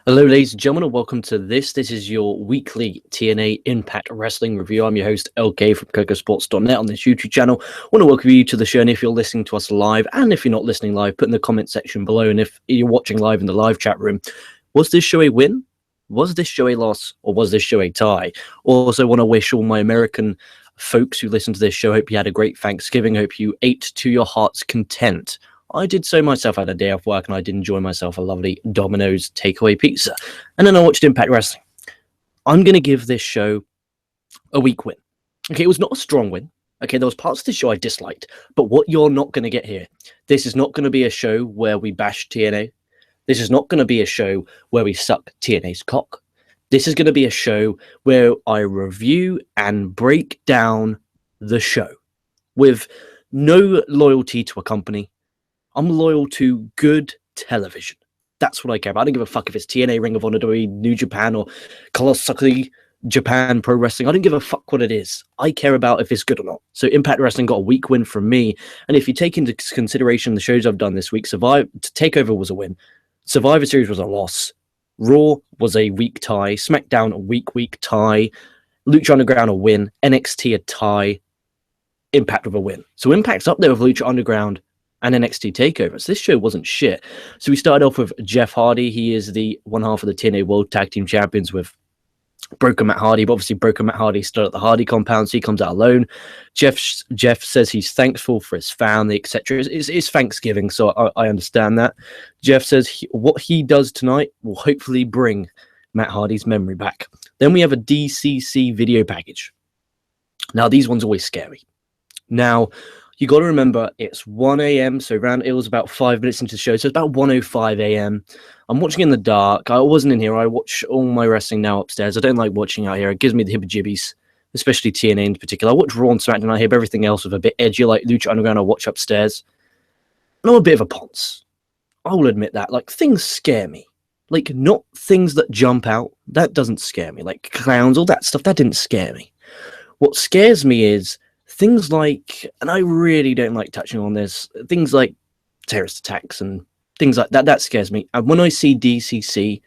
Hello, ladies and gentlemen, and welcome to this. This is your weekly TNA Impact Wrestling review. I'm your host, LK from KocoSports.net on this YouTube channel. I want to welcome you to the show, and if you're listening to us live, and if you're not listening live, put in the comment section below, and if you're watching live in the live chat room, was this show a win? Was this show a loss? Or was this show a tie? Also want to wish all my American folks who listen to this show, hope you had a great Thanksgiving, hope you ate to your heart's content. I did so myself. I had a day off work and I did enjoy myself a lovely Domino's takeaway pizza. And then I watched Impact Wrestling. I'm going to give this show a weak win. Okay, it was not a strong win. Okay, there was parts of the show I disliked. But what you're not going to get here, this is not going to be a show where we bash TNA. This is not going to be a show where we suck TNA's cock. This is going to be a show where I review and break down the show with no loyalty to a company. I'm loyal to good television. That's what I care about. I don't give a fuck if it's TNA, Ring of Honor, WWE, New Japan, or Colossally Japan Pro Wrestling. I don't give a fuck what it is. I care about if it's good or not. So Impact Wrestling got a weak win from me. And if you take into consideration the shows I've done this week, TakeOver was a win. Survivor Series was a loss. Raw was a weak tie. SmackDown a weak tie. Lucha Underground a win. NXT a tie. Impact with a win. So Impact's up there with Lucha Underground and NXT TakeOver. So this show wasn't shit. So we started off with Jeff Hardy. He is the one half of the TNA World Tag Team Champions with Broken Matt Hardy. But obviously Broken Matt Hardy started at the Hardy compound, so he comes out alone. Jeff says he's thankful for his family, etc. It's Thanksgiving, so I understand that. Jeff says what he does tonight will hopefully bring Matt Hardy's memory back. Then we have a DCC video package. Now, these ones always scary. Now, you got to remember, it's 1 a.m., so it was about 5 minutes into the show, so it's about 1:05 a.m. I'm watching in the dark. I wasn't in here. I watch all my wrestling now upstairs. I don't like watching out here. It gives me the heebie-jeebies, especially TNA in particular. I watch Raw and SmackDown out here, but everything else with a bit edgier, like Lucha Underground, I watch upstairs. And I'm a bit of a ponce. I will admit that. Like, things scare me. Like, not things that jump out. That doesn't scare me. Like, clowns, all that stuff, that didn't scare me. What scares me is things like, and I really don't like touching on this, things like terrorist attacks and things like that. That scares me. And when I see DCC,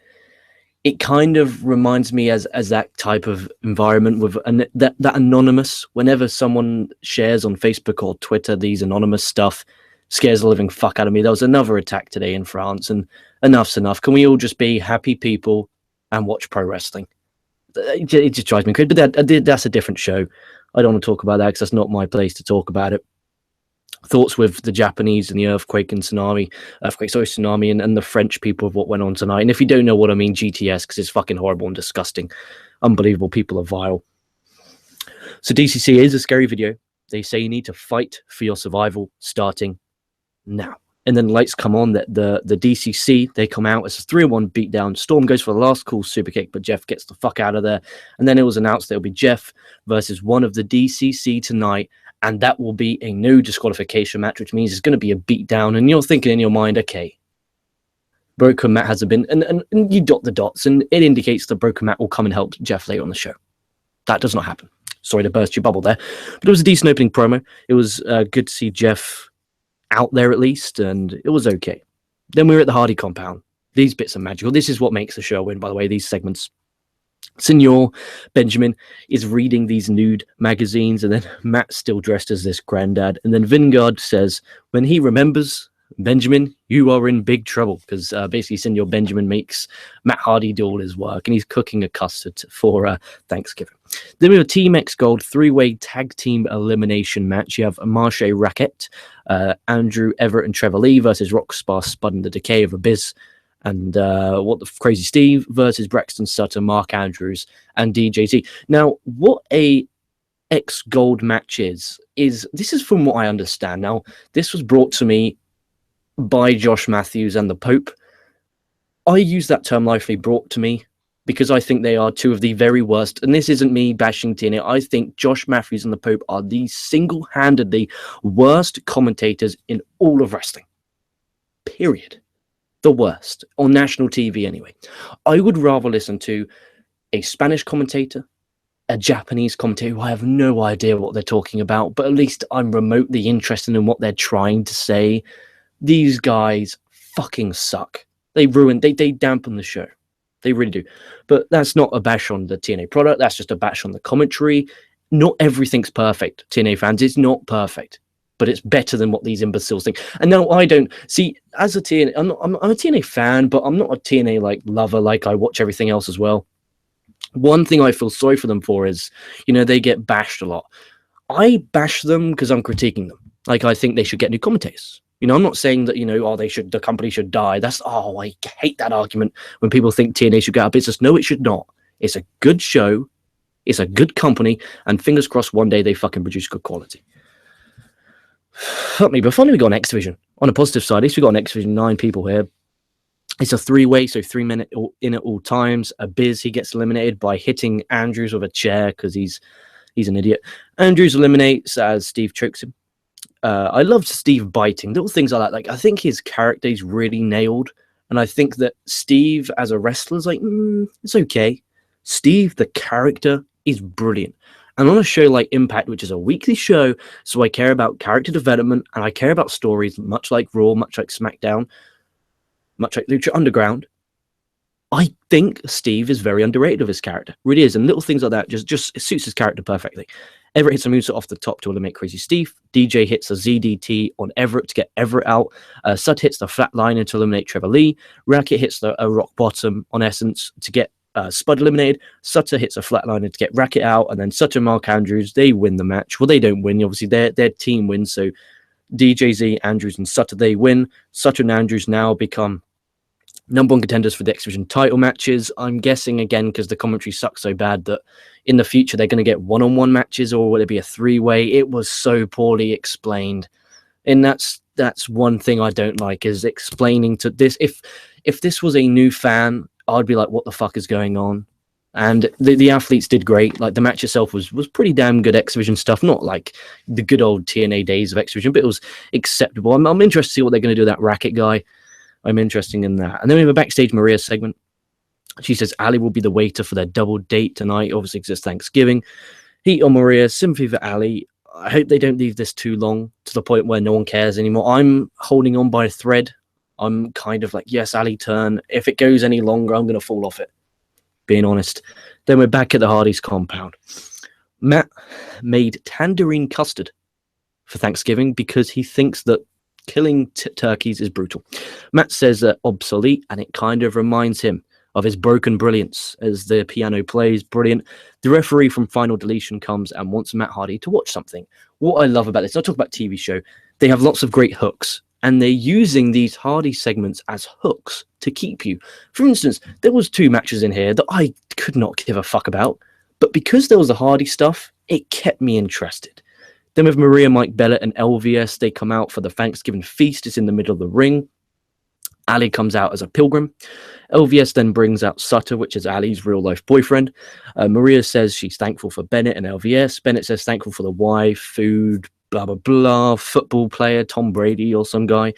it kind of reminds me as that type of environment with that anonymous. Whenever someone shares on Facebook or Twitter these anonymous stuff, scares the living fuck out of me. There was another attack today in France, and enough's enough. Can we all just be happy people and watch pro wrestling? It just drives me crazy. But that's a different show. I don't want to talk about that because that's not my place to talk about it. Thoughts with the Japanese and the tsunami, and the French people of what went on tonight. And if you don't know what I mean, GTS, because it's fucking horrible and disgusting. Unbelievable. People are vile. So DCC is a scary video. They say you need to fight for your survival starting now. And then lights come on that the DCC, they come out. It's a 3-1 beatdown. Storm goes for the last cool super kick, but Jeff gets the fuck out of there. And then it was announced that it'll be Jeff versus one of the DCC tonight. And that will be a no disqualification match, which means it's going to be a beatdown. And you're thinking in your mind, okay, Broken Matt hasn't been, and you dot the dots, and it indicates that Broken Matt will come and help Jeff later on the show. That does not happen. Sorry to burst your bubble there. But it was a decent opening promo. It was good to see Jeff out there at least, and it was okay. Then we were at the Hardy compound. These bits are magical. This is what makes the show win, by the way, these segments. Senor Benjamin is reading these nude magazines, and then Matt's still dressed as this granddad. And then Vingard says, when he remembers, Benjamin, you are in big trouble, because basically Senor Benjamin makes Matt Hardy do all his work, and he's cooking a custard for Thanksgiving. Then we have a Team X Gold 3-way tag team elimination match. You have Marche Raquette, Andrew Everett and Trevor Lee versus Rockstar Spud and the Decay of Abyss, and Crazy Steve versus Braxton Sutter, Mark Andrews, and DJZ. Now, what a X Gold match is this is from what I understand. Now, this was brought to me by Josh Matthews and the Pope. I use that term lightly, brought to me, because I think they are two of the very worst, and this isn't me bashing TNA. I think Josh Matthews and the Pope are the single-handedly worst commentators in all of wrestling. Period. The worst. On national TV, anyway. I would rather listen to a Spanish commentator, a Japanese commentator who I have no idea what they're talking about, but at least I'm remotely interested in what they're trying to say. These guys fucking suck. They dampen the show. They really do. But that's not a bash on the TNA product. That's just a bash on the commentary. Not everything's perfect, TNA fans. It's not perfect, but it's better than what these imbeciles think. And no, I don't see as a TNA. I'm a TNA fan, but I'm not a TNA like lover. Like I watch everything else as well. One thing I feel sorry for them for is, they get bashed a lot. I bash them because I'm critiquing them. Like I think they should get new commentators. I'm not saying that, the company should die. I hate that argument when people think TNA should go out of business. No, it should not. It's a good show. It's a good company. And fingers crossed one day they fucking produce good quality. Fuck me, but finally we got an X Division. On a positive side, at least we got an X Division, 9 people here. It's a 3-way, so 3 minute in at all times. Biz, he gets eliminated by hitting Andrews with a chair because he's an idiot. Andrews eliminates as Steve chokes him. I loved Steve biting, little things like that. Like I think his character is really nailed, and I think that Steve as a wrestler is like, it's okay. Steve, the character, is brilliant. And on a show like Impact, which is a weekly show, so I care about character development and I care about stories, much like Raw, much like SmackDown, much like Lucha Underground. I think Steve is very underrated of his character. Really is. And little things like that just suits his character perfectly. Everett hits a moonsault off the top to eliminate Crazy Steve. DJ hits a ZDT on Everett to get Everett out. Sut hits the flatliner to eliminate Trevor Lee. Racket hits a rock bottom on Essence to get Spud eliminated. Sutter hits a flatliner to get Racket out. And then Sutter and Mark Andrews, they win the match. Well, they don't win. Obviously, their team wins. So DJZ, Andrews, and Sutter, they win. Sutter and Andrews now become number 1 contenders for the X Division title matches. I'm guessing, again, because the commentary sucks so bad, that in the future they're going to get one-on-one matches, or will it be a 3-way? It was so poorly explained. And that's one thing I don't like, is explaining to this. If this was a new fan, I'd be like, what the fuck is going on? And the athletes did great. Like the match itself was pretty damn good X Division stuff. Not like the good old TNA days of X Division, but it was acceptable. I'm interested to see what they're going to do with that Racket guy. I'm interested in that. And then we have a backstage Maria segment. She says Ali will be the waiter for their double date tonight. Obviously, because it's Thanksgiving. Heat on Maria, sympathy for Ali. I hope they don't leave this too long to the point where no one cares anymore. I'm holding on by a thread. I'm kind of like, yes, Ali turn. If it goes any longer, I'm going to fall off it. Being honest. Then we're back at the Hardys compound. Matt made tangerine custard for Thanksgiving because he thinks that killing turkeys is brutal. Matt says obsolete, and it kind of reminds him of his broken brilliance as the piano plays. Brilliant. The referee from Final Deletion comes and wants Matt Hardy to watch something. What I love about this, I'll talk about TV show, they have lots of great hooks, and they're using these Hardy segments as hooks to keep you. For instance, there was 2 matches in here that I could not give a fuck about, but because there was the Hardy stuff, it kept me interested. Then with Maria, Mike Bellett, and LVS, they come out for the Thanksgiving feast. It's in the middle of the ring. Ali comes out as a pilgrim. LVS then brings out Sutter, which is Ali's real-life boyfriend. Maria says she's thankful for Bennett and LVS. Bennett says thankful for the wife, food, blah, blah, blah, football player, Tom Brady or some guy.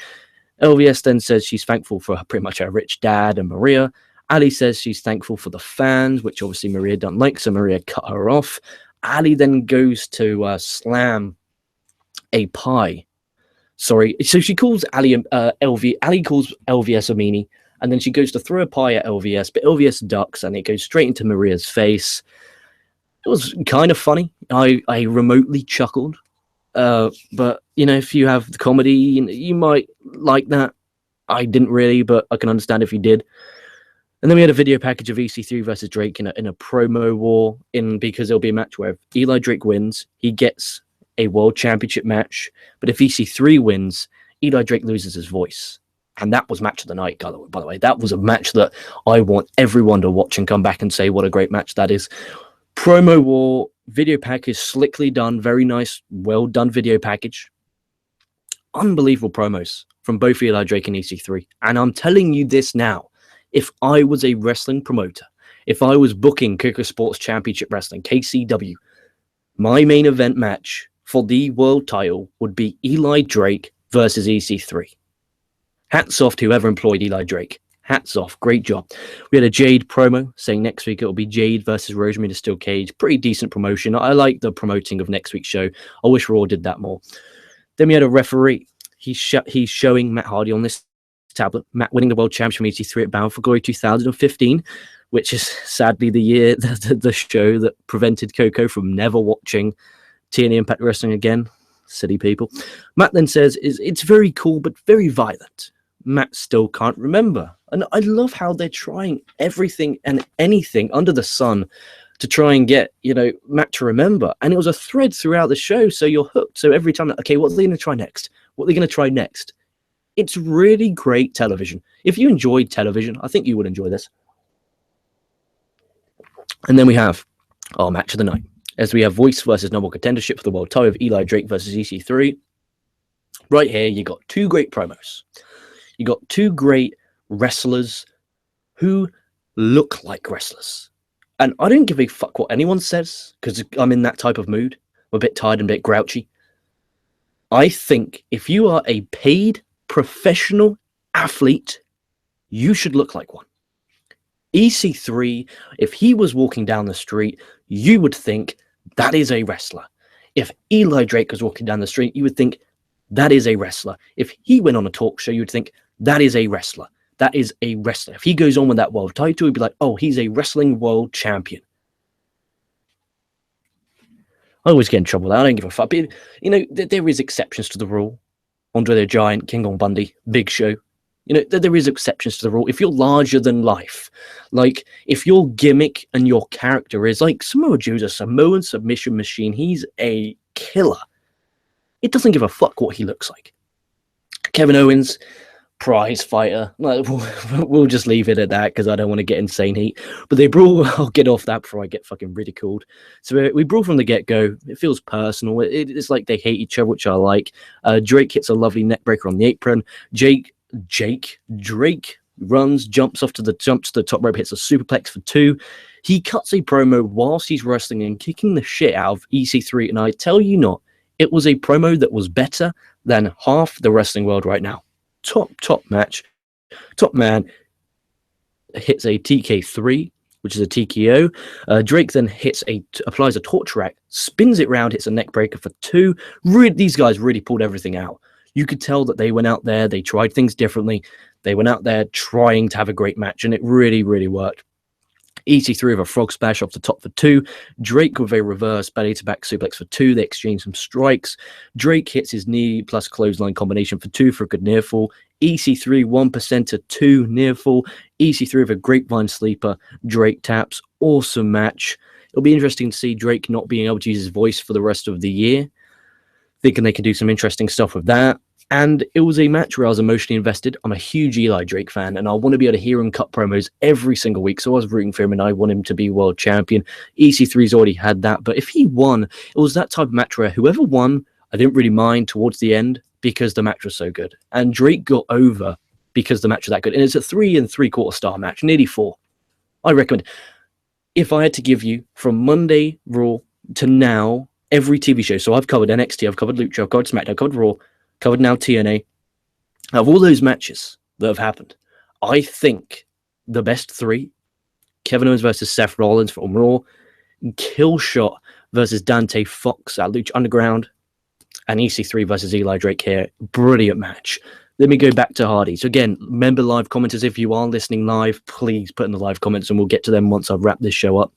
LVS then says she's thankful for pretty much her rich dad and Maria. Ali says she's thankful for the fans, which obviously Maria doesn't like, so Maria cut her off. Ali then goes to slam a pie. Sorry. So she calls Ali Ali calls LVS a meanie, and then she goes to throw a pie at LVS, but LVS ducks, and it goes straight into Maria's face. It was kind of funny. I remotely chuckled. But, if you have the comedy, you might like that. I didn't really, but I can understand if you did. And then we had a video package of EC3 versus Drake in a promo war, because there'll be a match where if Eli Drake wins, he gets a world championship match. But if EC3 wins, Eli Drake loses his voice. And that was match of the night, by the way. That was a match that I want everyone to watch and come back and say what a great match that is. Promo war, video package, slickly done, very nice, well done video package. Unbelievable promos from both Eli Drake and EC3. And I'm telling you this now. If I was a wrestling promoter, if I was booking KocoSports Championship Wrestling, KCW, my main event match for the world title would be Eli Drake versus EC3. Hats off to whoever employed Eli Drake. Hats off. Great job. We had a Jade promo saying next week it will be Jade versus Rosemary to Steel Cage. Pretty decent promotion. I like the promoting of next week's show. I wish Raw did that more. Then we had a referee. He's showing Matt Hardy on this tablet. Matt winning the World Championship from EC3 at Bound for Glory 2015, which is sadly the year, the show that prevented Koco from never watching TNA Impact Wrestling again. Silly people. Matt then says, it's very cool, but very violent. Matt still can't remember. And I love how they're trying everything and anything under the sun to try and get, Matt to remember. And it was a thread throughout the show, so you're hooked. So every time, okay, what are they going to try next? What are they going to try next? It's really great television. If you enjoyed television, I think you would enjoy this. And then we have our match of the night, as we have Voice versus Noble Contendership for the World Title of Eli Drake versus EC3. Right here, you got two great promos. You got two great wrestlers who look like wrestlers. And I don't give a fuck what anyone says, because I'm in that type of mood. I'm a bit tired and a bit grouchy. I think if you are a paid professional athlete, you should look like one. EC3, if he was walking down the street, you would think that is a wrestler. If Eli Drake was walking down the street, you would think that is a wrestler. If he went on a talk show, you would think that is a wrestler. That is a wrestler. If he goes on with that world title, you'd be like, oh, he's a wrestling world champion. I always get in trouble with that. I don't give a fuck. But, there is exceptions to the rule. Andre the Giant, King Kong Bundy, Big Show. There is exceptions to the rule. If you're larger than life, like if your gimmick and your character is like Samoa Joe's a Samoan submission machine, he's a killer. It doesn't give a fuck what he looks like. Kevin Owens, prize fighter. We'll just leave it at that because I don't want to get insane heat. But they brawl. I'll get off that before I get fucking ridiculed. So we brawl from the get-go. It feels personal. It's like they hate each other, which I like. Drake hits a lovely neck breaker on the apron. Drake runs, jumps to the top rope, hits a superplex for 2. He cuts a promo whilst he's wrestling and kicking the shit out of EC3. And I tell you not, it was a promo that was better than half the wrestling world right now. Top match. Top man hits a TK3, which is a TKO. Drake then applies a torch rack, spins it round, hits a neck breaker for 2. These guys really pulled everything out. You could tell that they went out there, they tried things differently. They went out there trying to have a great match, and it really, really worked. EC3 with a frog splash off the top for 2. Drake with a reverse belly to back suplex for 2. They exchange some strikes. Drake hits his knee plus clothesline combination for 2 for a good near fall. EC3 1% to 2 near fall. EC3 with a grapevine sleeper. Drake taps. Awesome match. It'll be interesting to see Drake not being able to use his voice for the rest of the year. Thinking they can do some interesting stuff with that. And it was a match where I was emotionally invested. I'm a huge Eli Drake fan, and I want to be able to hear him cut promos every single week. So I was rooting for him, and I want him to be world champion. EC3's already had that, but if he won, it was that type of match where whoever won, I didn't really mind towards the end because the match was so good. And Drake got over because the match was that good. And it's a 3 3/4 star match, nearly 4. I recommend. If I had to give you from Monday Raw to now, every TV show, so I've covered NXT, I've covered Lucha, I've covered SmackDown, I've covered Raw, covered now TNA. Out of all those matches that have happened, I think the best 3, Kevin Owens versus Seth Rollins from Raw, Killshot versus Dante Fox at Lucha Underground, and EC3 versus Eli Drake here. Brilliant match. Let me go back to Hardy. So again, remember live commenters, if you are listening live, please put in the live comments and we'll get to them once I've wrapped this show up.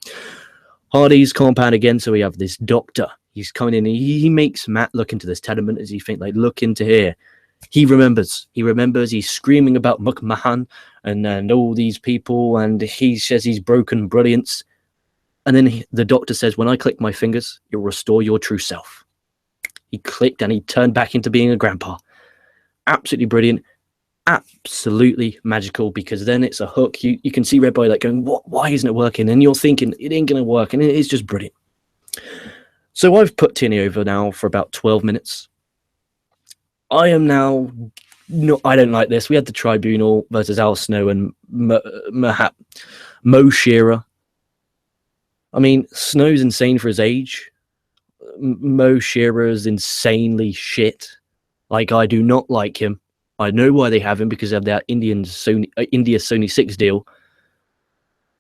Hardy's compound again, so we have this doctor. He's coming in and he makes Matt look into this tenement as he thinks, like, look into here. He remembers. He's screaming about McMahon and all these people, and he says he's broken brilliance. And then the doctor says, when I click my fingers, you'll restore your true self. He clicked and he turned back into being a grandpa. Absolutely brilliant. Absolutely magical, because then it's a hook. You can see Red Boy like going, what? Why isn't it working? And you're thinking, it ain't going to work. And it is just brilliant. So I've put TNA over now for about 12 minutes. I am now... No, I don't like this. We had the Tribunal versus Al Snow and Mo Shearer. I mean, Snow's insane for his age. Mo Shearer's insanely shit. Like, I do not like him. I know why they have him, because of that India Sony 6 deal.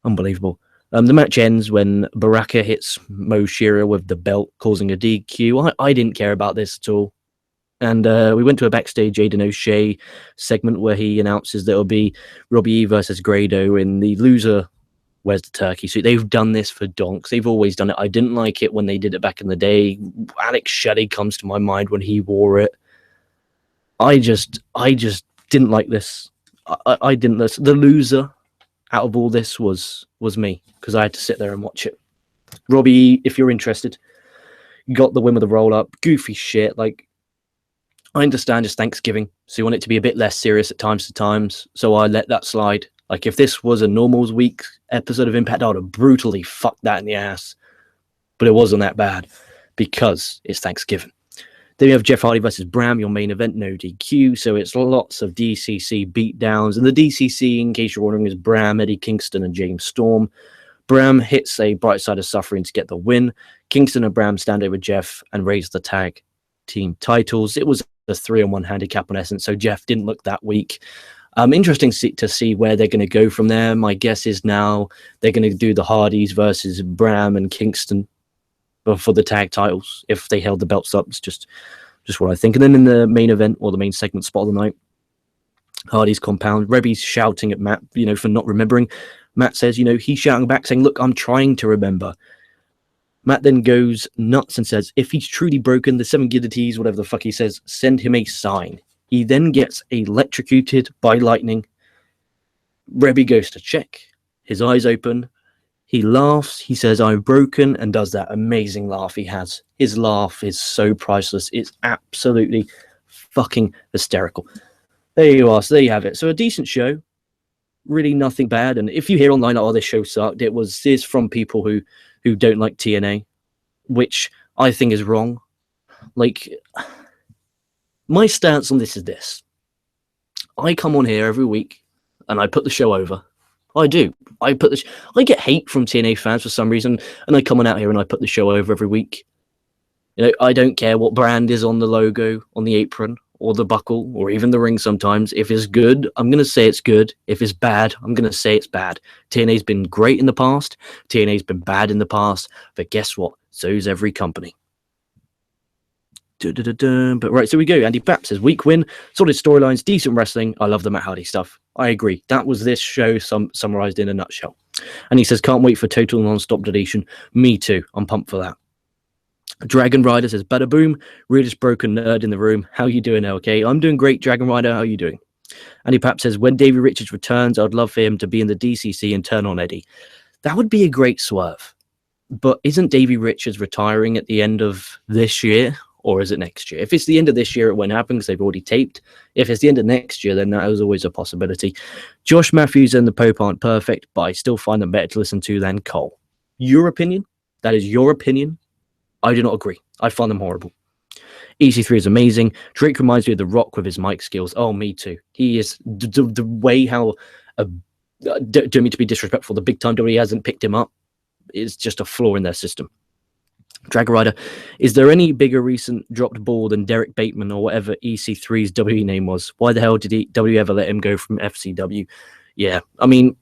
Unbelievable. The match ends when Baraka hits Mo Shearer with the belt, causing a DQ. I didn't care about this at all. And we went to a backstage Aiden O'Shea segment where he announces that it'll be Robbie E versus Grado in the loser wears the turkey suit. They've done this for donks. They've always done it. I didn't like it when they did it back in the day. Alex Shelley comes to my mind when he wore it. I just didn't like this. I didn't listen. The loser out of all this was me, because I had to sit there and watch it. Robbie, if you're interested, got the win with the roll up. Goofy shit. Like, I understand it's Thanksgiving, so you want it to be a bit less serious at times. So I let that slide. Like, if this was a normals week episode of Impact, I would have brutally fucked that in the ass. But it wasn't that bad because it's Thanksgiving. Then you have Jeff Hardy versus Bram, your main event, no DQ. So it's lots of DCC beatdowns. And the DCC, in case you're wondering, is Bram, Eddie Kingston, and James Storm. Bram hits a bright side of suffering to get the win. Kingston and Bram stand over Jeff and raise the tag team titles. It was a 3-on-1 handicap on Essence, so Jeff didn't look that weak. Interesting to see where they're going to go from there. My guess is now they're going to do the Hardys versus Bram and Kingston for the tag titles if they held the belts up. It's just what I think. And then in the main event, or the main segment spot of the night, Hardy's compound. Rebby's shouting at Matt, for not remembering. Matt says, he's shouting back saying, "Look, I'm trying to remember." Matt then goes nuts and says, "If he's truly broken, the 7 guillotines, whatever the fuck he says, send him a sign." He then gets electrocuted by lightning. Rebby goes to check. His eyes open. He laughs. He says, "I'm broken," and does that amazing laugh he has. His laugh is so priceless. It's absolutely fucking hysterical. There you are. So there you have it. So a decent show. Really nothing bad. And if you hear online, "Oh, this show sucked," it's from people who don't like TNA, which I think is wrong. Like, my stance on this is this. I come on here every week and I put the show over. I do. I get hate from TNA fans for some reason, and I come on out here and I put the show over every week. I don't care what brand is on the logo, on the apron, or the buckle, or even the ring sometimes. If it's good, I'm going to say it's good. If it's bad, I'm going to say it's bad. TNA's been great in the past. TNA's been bad in the past. But guess what? So's every company. But right, so we go. Andy Papp says, "Weak win, solid storylines, decent wrestling. I love the Matt Hardy stuff." I agree. That was this show summarized in a nutshell. And he says, "Can't wait for total non-stop deletion." Me too. I'm pumped for that. Dragon Rider says, "Bada boom, realest broken nerd in the room. How you doing, LK?" I'm doing great, Dragon Rider. How you doing? Andy Papp says, "When Davey Richards returns, I'd love for him to be in the DCC and turn on Eddie." That would be a great swerve. But isn't Davey Richards retiring at the end of this year? Or is it next year? If it's the end of this year, it won't happen because they've already taped. If it's the end of next year, then that is always a possibility. Josh Matthews and the Pope aren't perfect, but I still find them better to listen to than Cole. Your opinion? That is your opinion. I do not agree. I find them horrible. EC3 is amazing. Drake reminds me of The Rock with his mic skills. Oh, me too. He is the way how, don't mean to be disrespectful, the big time WWE hasn't picked him up is just a flaw in their system. Drag Rider, is there any bigger recent dropped ball than Derek Bateman or whatever EC3's WWE name was? Why the hell did W ever let him go from FCW? Yeah, I mean,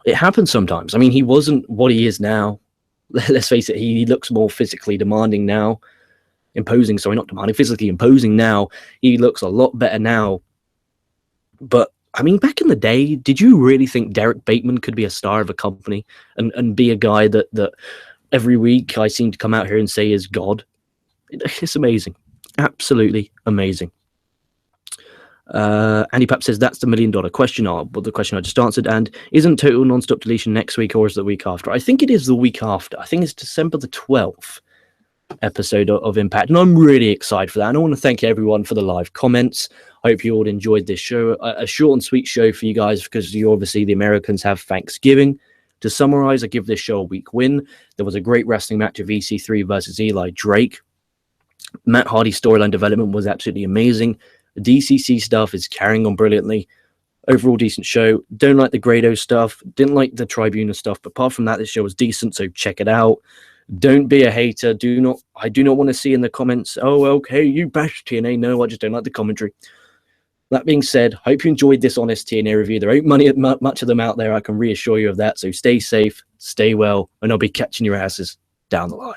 it happens sometimes. I mean, he wasn't what he is now. Let's face it, he looks more physically demanding now. Physically imposing now. He looks a lot better now. But, I mean, back in the day, did you really think Derek Bateman could be a star of a company and be a guy that every week I seem to come out here and say is God? It's amazing. Absolutely amazing. Andy Papp says, "That's the $1 million question," but the question I just answered. And isn't total non-stop deletion next week, or is it the week after? I think it is the week after. I think it's December the 12th episode of Impact. And I'm really excited for that. And I want to thank everyone for the live comments. I hope you all enjoyed this show. A short and sweet show for you guys, because you obviously, the Americans, have Thanksgiving. To summarize, I give this show a weak win. There was a great wrestling match of EC3 versus Eli Drake. Matt Hardy's storyline development was absolutely amazing. The DCC stuff is carrying on brilliantly. Overall, decent show. Don't like the Grado stuff. Didn't like the Tribuna stuff. But apart from that, this show was decent, so check it out. Don't be a hater. I do not want to see in the comments, "Oh, okay, you bashed TNA." No, I just don't like the commentary. That being said, hope you enjoyed this honest TNA review. There ain't much of them out there, I can reassure you of that. So stay safe, stay well, and I'll be catching your asses down the line.